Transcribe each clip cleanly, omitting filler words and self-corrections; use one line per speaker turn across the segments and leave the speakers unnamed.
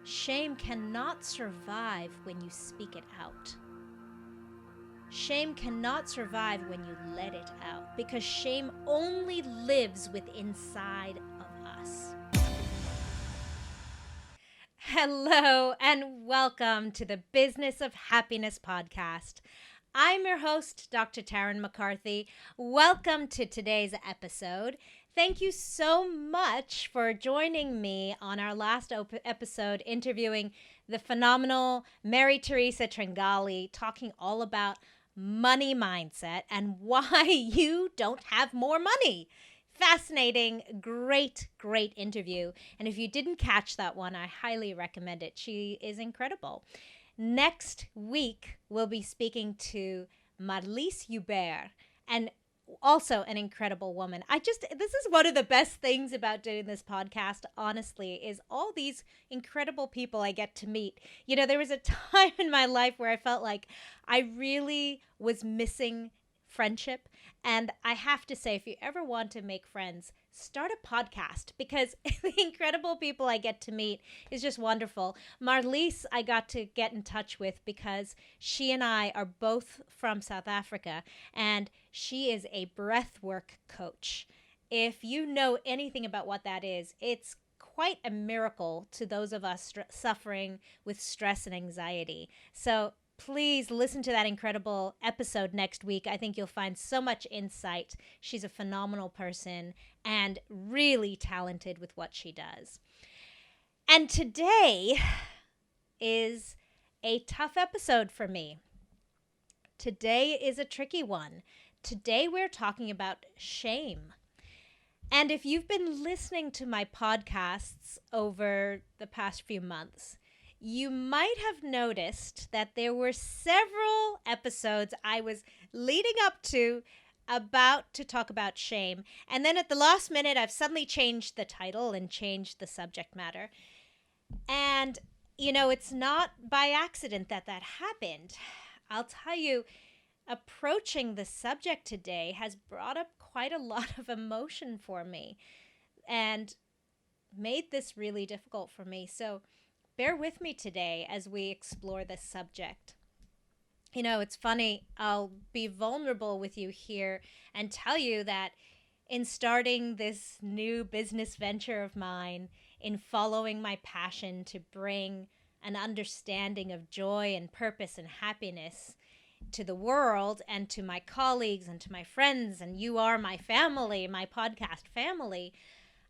Shame cannot survive when you speak it out. Shame cannot survive when you let it out, because shame only lives within inside of us. Hello and welcome to the Business of Happiness podcast. I'm your host, Dr. Taryn McCarthy. Welcome to today's episode. Thank you so much for joining me on our last episode interviewing the phenomenal Mary Teresa Tringali, talking all about money mindset and why you don't have more money. Fascinating, great interview. And if you didn't catch that one, I highly recommend it. She is incredible. Next week, we'll be speaking to Marlise Hubert, and also an incredible woman. This is one of the best things about doing this podcast, honestly, is all these incredible people I get to meet. You know, there was a time in my life where I felt like I really was missing friendship. And I have to say, if you ever want to make friends, start a podcast, because the incredible people I get to meet is just wonderful. Marlise, I got to get in touch with because she and I are both from South Africa, and she is a breathwork coach. If you know anything about what that is, it's quite a miracle to those of us suffering with stress and anxiety. So please listen to that incredible episode next week. I think you'll find so much insight. She's a phenomenal person and really talented with what she does. And today is a tough episode for me. Today is a tricky one. Today we're talking about shame. And if you've been listening to my podcasts over the past few months, you might have noticed that there were several episodes I was leading up to about to talk about shame. And then at the last minute, I've suddenly changed the title and changed the subject matter. And, you know, it's not by accident that happened. I'll tell you, approaching the subject today has brought up quite a lot of emotion for me and made this really difficult for me. So bear with me today as we explore this subject. You know, it's funny, I'll be vulnerable with you here and tell you that in starting this new business venture of mine, in following my passion to bring an understanding of joy and purpose and happiness to the world and to my colleagues and to my friends, and you are my family, my podcast family,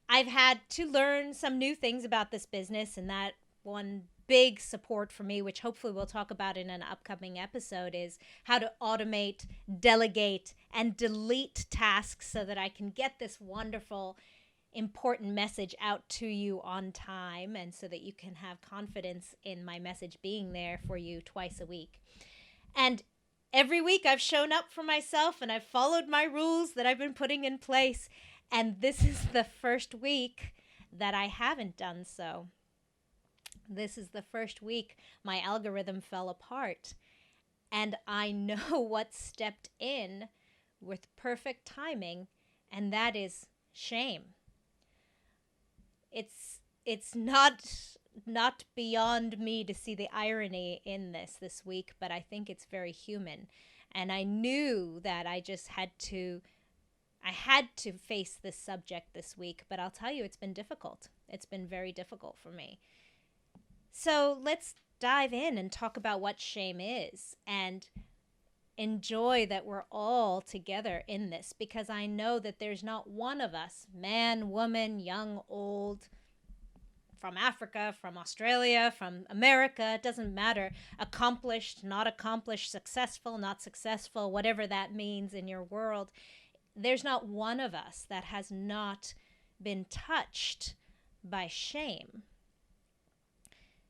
I've had to learn some new things about this business. And that one big support for me, which hopefully we'll talk about in an upcoming episode, is how to automate, delegate, and delete tasks so that I can get this wonderful, important message out to you on time, and so that you can have confidence in my message being there for you twice a week. And every week I've shown up for myself and I've followed my rules that I've been putting in place. And this is the first week that I haven't done so. This is the first week my algorithm fell apart, and I know what stepped in with perfect timing, and that is shame. It's not beyond me to see the irony in this week, but I think it's very human. And I knew that I had to face this subject this week, but I'll tell you, it's been difficult. It's been very difficult for me. So let's dive in and talk about what shame is, and enjoy that we're all together in this, because I know that there's not one of us, man, woman, young, old, from Africa, from Australia, from America, it doesn't matter, accomplished, not accomplished, successful, not successful, whatever that means in your world, there's not one of us that has not been touched by shame.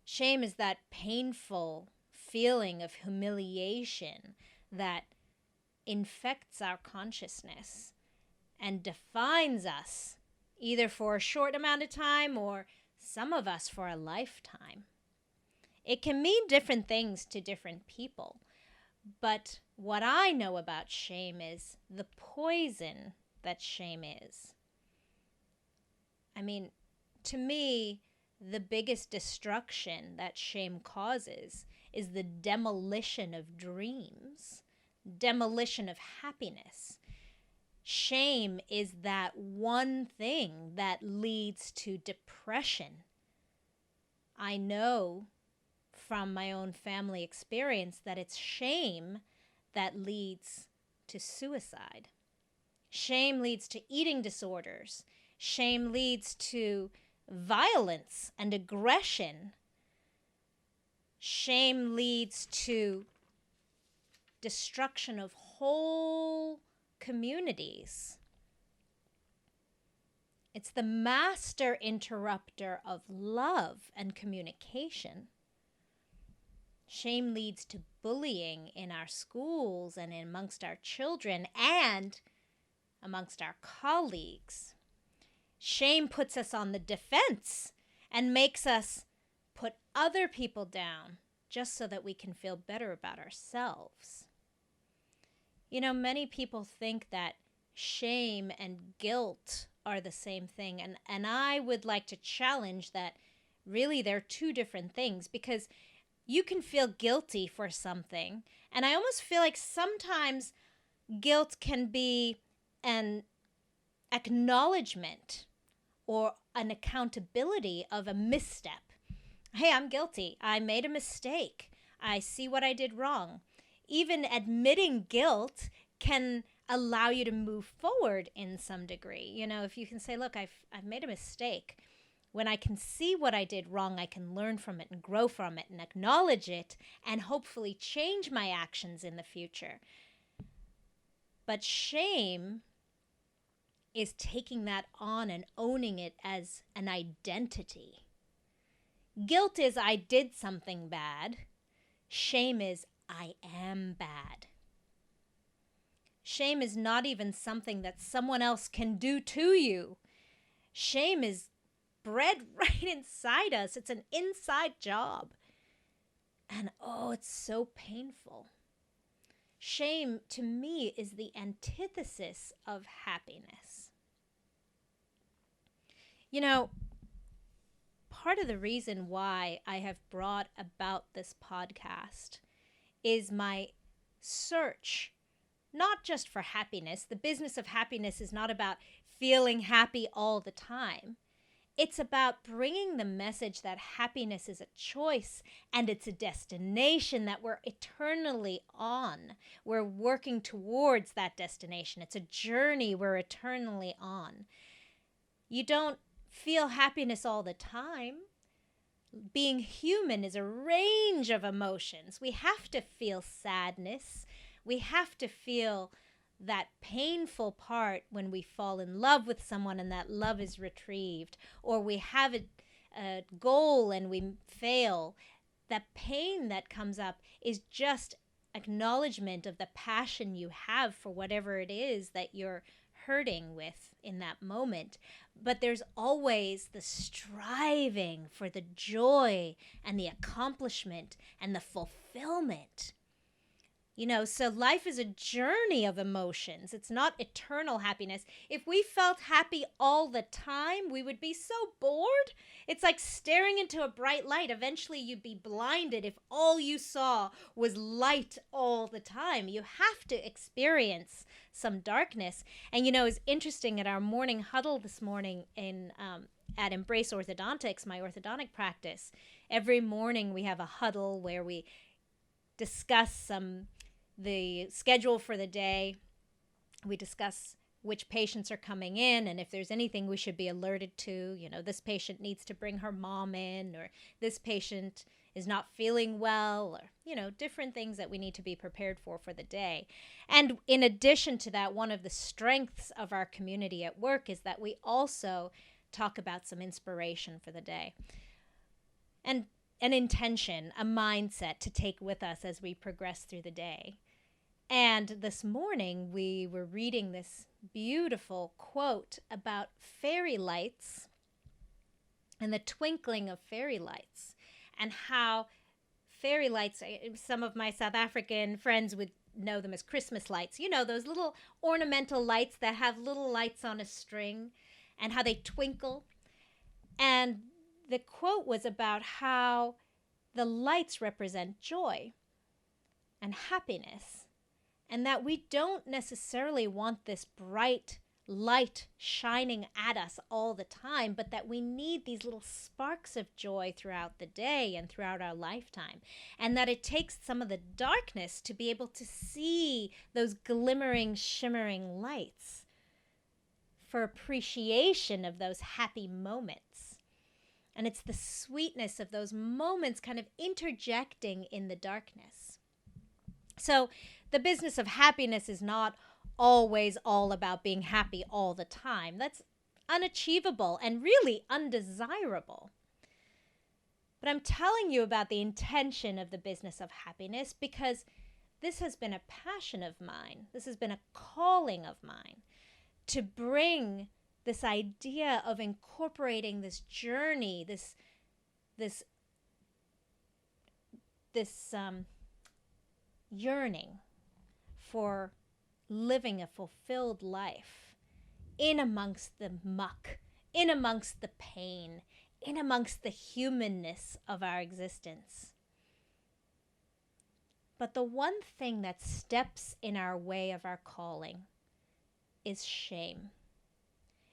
Shame is that painful feeling of humiliation that infects our consciousness and defines us, either for a short amount of time or some of us for a lifetime. It can mean different things to different people, but what I know about shame is the poison that shame is. I mean, to me, the biggest destruction that shame causes is the demolition of dreams, demolition of happiness. Shame is that one thing that leads to depression. I know from my own family experience that it's shame that leads to suicide. Shame leads to eating disorders. Shame leads to violence and aggression. Shame leads to destruction of whole communities. It's the master interrupter of love and communication. Shame leads to bullying in our schools and amongst our children and amongst our colleagues. Shame puts us on the defense and makes us put other people down just so that we can feel better about ourselves. You know, many people think that shame and guilt are the same thing, and I would like to challenge that really they're two different things, because you can feel guilty for something, and I almost feel like sometimes guilt can be an acknowledgement or an accountability of a misstep. Hey, I'm guilty. I made a mistake. I see what I did wrong. Even admitting guilt can allow you to move forward in some degree. You know, if you can say, look, I've made a mistake. When I can see what I did wrong, I can learn from it and grow from it and acknowledge it and hopefully change my actions in the future. But shame is taking that on and owning it as an identity. Guilt is I did something bad. Shame is I am bad. Shame is not even something that someone else can do to you. Shame is bred right inside us. It's an inside job. And oh, it's so painful. Shame, to me, is the antithesis of happiness. You know, part of the reason why I have brought about this podcast is my search, not just for happiness. The business of happiness is not about feeling happy all the time. It's about bringing the message that happiness is a choice and it's a destination that we're eternally on. We're working towards that destination. It's a journey we're eternally on. You don't feel happiness all the time. Being human is a range of emotions. We have to feel sadness. We have to feel that painful part when we fall in love with someone and that love is retrieved, or we have a goal and we fail. That pain that comes up is just acknowledgement of the passion you have for whatever it is that you're hurting with in that moment. But there's always the striving for the joy and the accomplishment and the fulfillment. You know, so life is a journey of emotions. It's not eternal happiness. If we felt happy all the time, we would be so bored. It's like staring into a bright light. Eventually, you'd be blinded if all you saw was light all the time. You have to experience some darkness. And, you know, it's interesting at our morning huddle this morning at Embrace Orthodontics, my orthodontic practice. Every morning we have a huddle where we discuss the schedule for the day. We discuss which patients are coming in and if there's anything we should be alerted to. You know, this patient needs to bring her mom in, or this patient is not feeling well, or, you know, different things that we need to be prepared for the day. And in addition to that, one of the strengths of our community at work is that we also talk about some inspiration for the day. And an intention, a mindset to take with us as we progress through the day. And this morning we were reading this beautiful quote about fairy lights and the twinkling of fairy lights, and how fairy lights, some of my South African friends would know them as Christmas lights. You know, those little ornamental lights that have little lights on a string and how they twinkle. And the quote was about how the lights represent joy and happiness, and that we don't necessarily want this bright light shining at us all the time, but that we need these little sparks of joy throughout the day and throughout our lifetime, and that it takes some of the darkness to be able to see those glimmering, shimmering lights for appreciation of those happy moments. And it's the sweetness of those moments kind of interjecting in the darkness. So the business of happiness is not always all about being happy all the time. That's unachievable and really undesirable. But I'm telling you about the intention of the business of happiness because this has been a passion of mine. This has been a calling of mine to bring this idea of incorporating this journey, this yearning for living a fulfilled life in amongst the muck, in amongst the pain, in amongst the humanness of our existence. But the one thing that steps in our way of our calling is shame.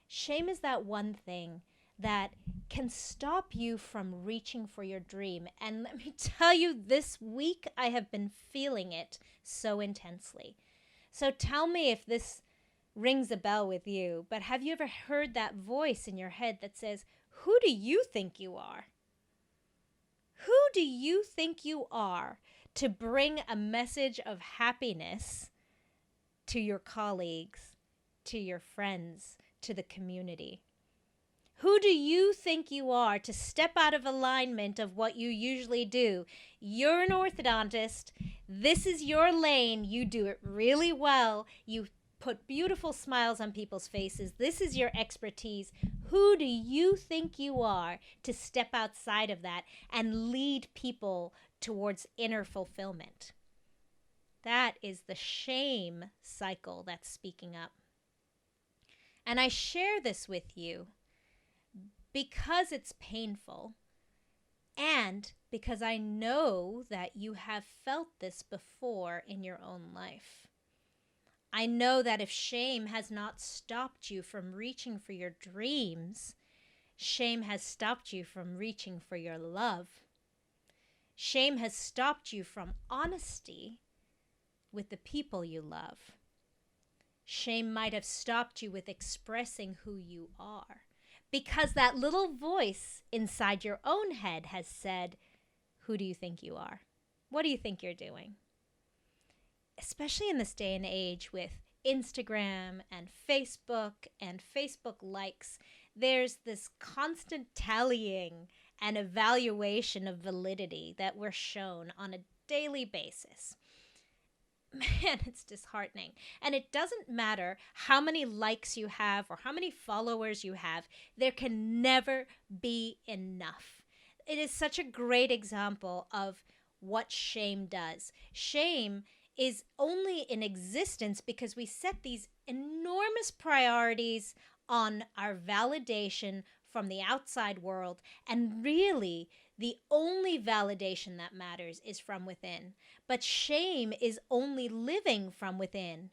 Shame is that one thing that can stop you from reaching for your dream. And let me tell you, this week I have been feeling it so intensely. So tell me if this rings a bell with you, but have you ever heard that voice in your head that says, who do you think you are? Who do you think you are to bring a message of happiness to your colleagues, to your friends, to the community? Who do you think you are to step out of alignment of what you usually do? You're an orthodontist. This is your lane. You do it really well. You put beautiful smiles on people's faces. This is your expertise. Who do you think you are to step outside of that and lead people towards inner fulfillment? That is the shame cycle that's speaking up. And I share this with you because it's painful and because I know that you have felt this before in your own life. I know that if shame has not stopped you from reaching for your dreams, shame has stopped you from reaching for your love. Shame has stopped you from honesty with the people you love. Shame might have stopped you with expressing who you are, because that little voice inside your own head has said, who do you think you are? What do you think you're doing? Especially in this day and age with Instagram and Facebook likes, there's this constant tallying and evaluation of validity that we're shown on a daily basis. Man, it's disheartening. And it doesn't matter how many likes you have or how many followers you have, there can never be enough. It is such a great example of what shame does. Shame is only in existence because we set these enormous priorities on our validation from the outside world, and really the only validation that matters is from within. But shame is only living from within.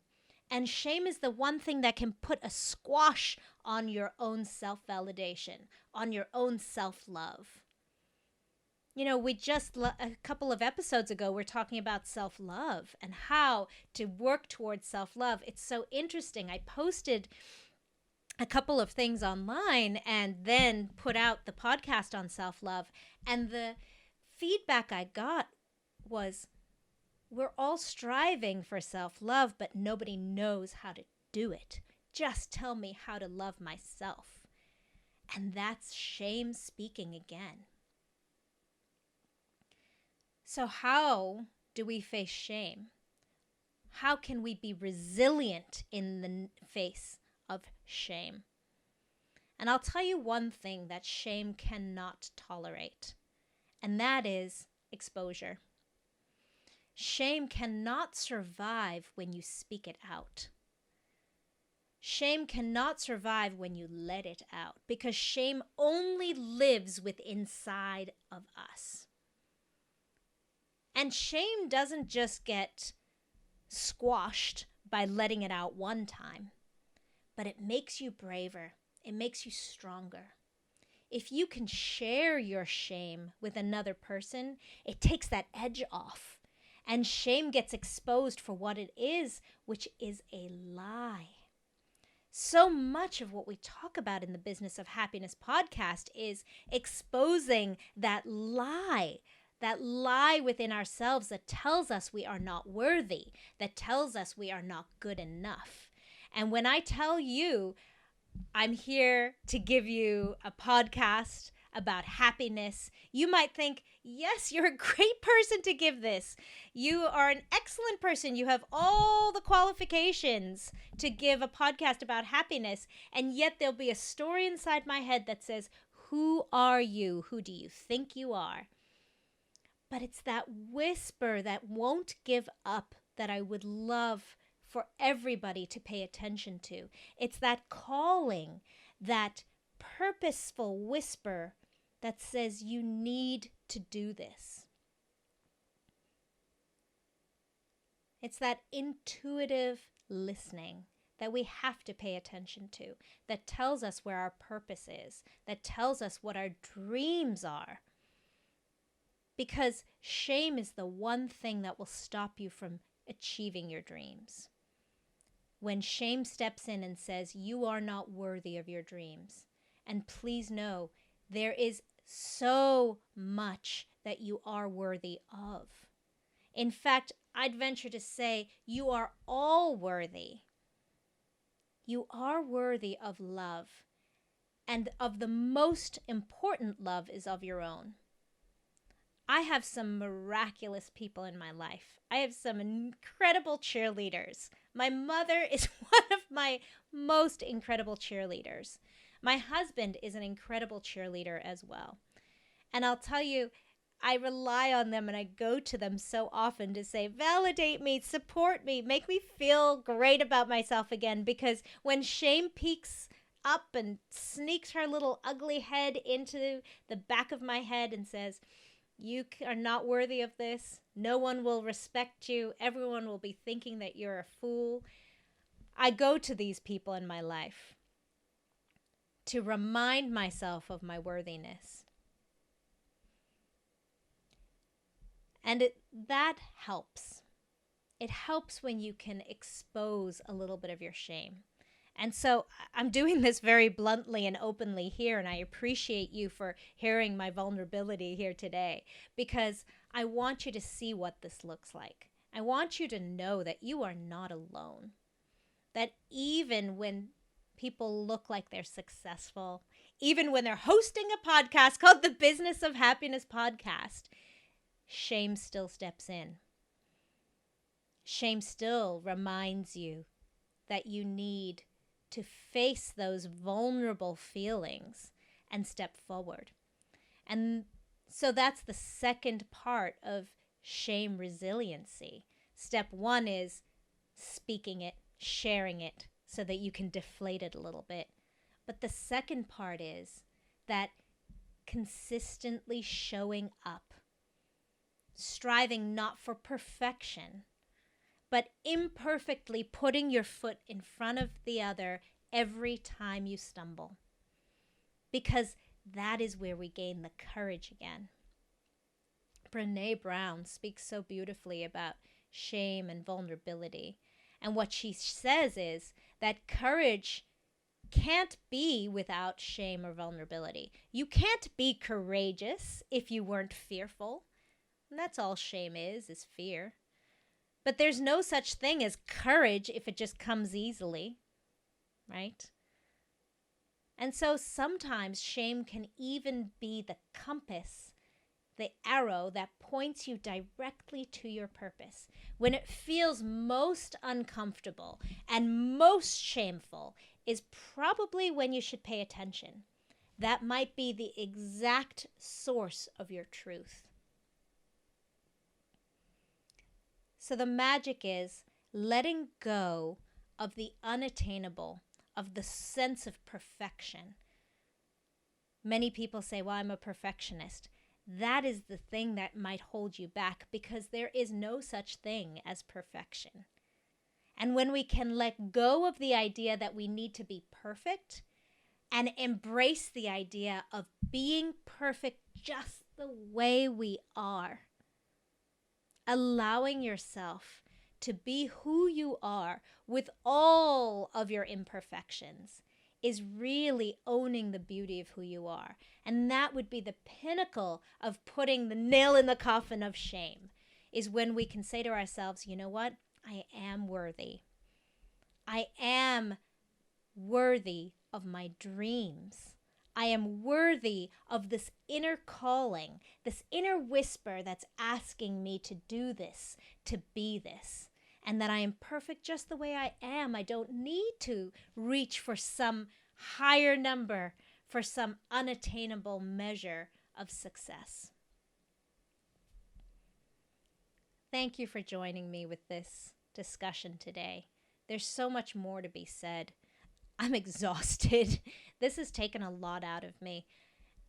And shame is the one thing that can put a squash on your own self-validation, on your own self-love. You know, we just, a couple of episodes ago, we're talking about self-love and how to work towards self-love. It's so interesting. I posted a couple of things online and then put out the podcast on self-love. And the feedback I got was, we're all striving for self-love, but nobody knows how to do it. Just tell me how to love myself. And that's shame speaking again. So how do we face shame? How can we be resilient in the face of shame? And I'll tell you one thing that shame cannot tolerate, and that is exposure. Shame cannot survive when you speak it out. Shame cannot survive when you let it out, because shame only lives within inside of us. And shame doesn't just get squashed by letting it out one time, but it makes you braver. It makes you stronger. If you can share your shame with another person, it takes that edge off. And shame gets exposed for what it is, which is a lie. So much of what we talk about in the Business of Happiness podcast is exposing that lie within ourselves that tells us we are not worthy, that tells us we are not good enough. And when I tell you I'm here to give you a podcast about happiness, you might think, yes, you're a great person to give this. You are an excellent person. You have all the qualifications to give a podcast about happiness. And yet there'll be a story inside my head that says, who are you? Who do you think you are? But it's that whisper that won't give up that I would love for everybody to pay attention to. It's that calling, that purposeful whisper that says you need to do this. It's that intuitive listening that we have to pay attention to, that tells us where our purpose is, that tells us what our dreams are. Because shame is the one thing that will stop you from achieving your dreams. When shame steps in and says, you are not worthy of your dreams. And please know, there is so much that you are worthy of. In fact, I'd venture to say you are all worthy. You are worthy of love. And of the most important love is of your own. I have some miraculous people in my life. I have some incredible cheerleaders. My mother is one of my most incredible cheerleaders. My husband is an incredible cheerleader as well. And I'll tell you, I rely on them and I go to them so often to say, validate me, support me, make me feel great about myself again. Because when shame peeks up and sneaks her little ugly head into the back of my head and says, you are not worthy of this. No one will respect you. Everyone will be thinking that you're a fool. I go to these people in my life to remind myself of my worthiness. And that helps. It helps when you can expose a little bit of your shame. And so I'm doing this very bluntly and openly here, and I appreciate you for hearing my vulnerability here today, because I want you to see what this looks like. I want you to know that you are not alone. That even when people look like they're successful, even when they're hosting a podcast called the Business of Happiness podcast, shame still steps in. Shame still reminds you that you need to face those vulnerable feelings and step forward. And so that's the second part of shame resiliency. Step one is speaking it, sharing it, so that you can deflate it a little bit. But the second part is that consistently showing up, striving not for perfection, but imperfectly putting your foot in front of the other every time you stumble. Because that is where we gain the courage again. Brené Brown speaks so beautifully about shame and vulnerability. And what she says is that courage can't be without shame or vulnerability. You can't be courageous if you weren't fearful. And that's all shame is fear. But there's no such thing as courage if it just comes easily, right? And so sometimes shame can even be the compass, the arrow that points you directly to your purpose. When it feels most uncomfortable and most shameful is probably when you should pay attention. That might be the exact source of your truth. So the magic is letting go of the unattainable of the sense of perfection. Many people say, well, I'm a perfectionist. That is the thing that might hold you back, because there is no such thing as perfection. And when we can let go of the idea that we need to be perfect and embrace the idea of being perfect just the way we are, allowing yourself to be who you are with all of your imperfections is really owning the beauty of who you are. And that would be the pinnacle of putting the nail in the coffin of shame, is when we can say to ourselves, you know what? I am worthy. I am worthy of my dreams. I am worthy of this inner calling, this inner whisper that's asking me to do this, to be this, and that I am perfect just the way I am. I don't need to reach for some higher number, for some unattainable measure of success. Thank you for joining me with this discussion today. There's so much more to be said. I'm exhausted. This has taken a lot out of me.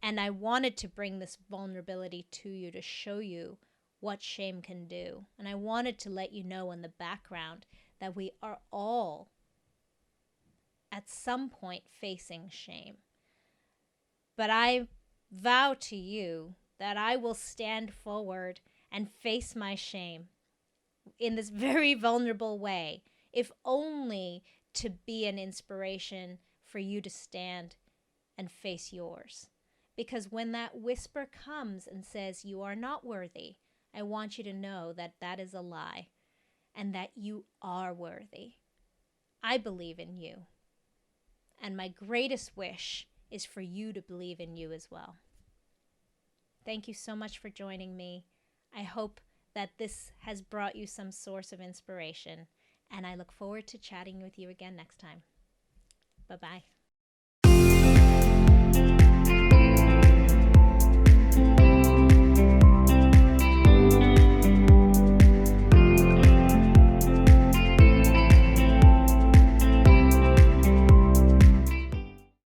And I wanted to bring this vulnerability to you to show you what shame can do. And I wanted to let you know in the background that we are all at some point facing shame. But I vow to you that I will stand forward and face my shame in this very vulnerable way, if only to be an inspiration for you to stand and face yours. Because when that whisper comes and says you are not worthy, I want you to know that that is a lie and that you are worthy. I believe in you. And my greatest wish is for you to believe in you as well. Thank you so much for joining me. I hope that this has brought you some source of inspiration, and I look forward to chatting with you again next time. Bye-bye.